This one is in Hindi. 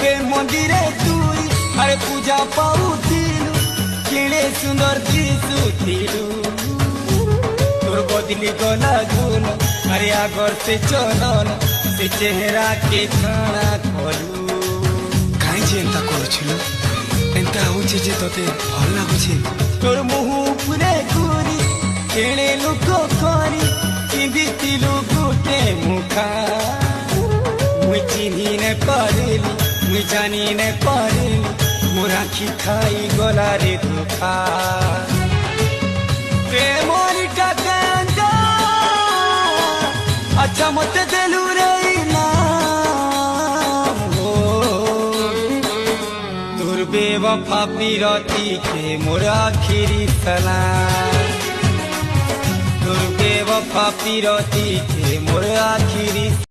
प्रेम मंदिरे तुई अरे पूजा पाउथिलु केड़े सुंदर दिसुथिलु तोर बदली गला गुण अरे आगर से चलन से चेहरा के खाना कलु काई जे एंता करूछिलु एंता होचे जे तते भल लागुछे तोर मुह पुरे घूरी केड़े लुक करी पिंधिथिलु गुटे मुखा मुई चिन्ही ने पारिली मुई जानी ने पारिली मोर आखि खाई गला रे धोखा प्रेमर टाका अच्छा मत देलु रे नाम हो तोर बेवफा पीरती के मोर आखिरी सलाम तोर बेवफा पीरती के मोर आखिरी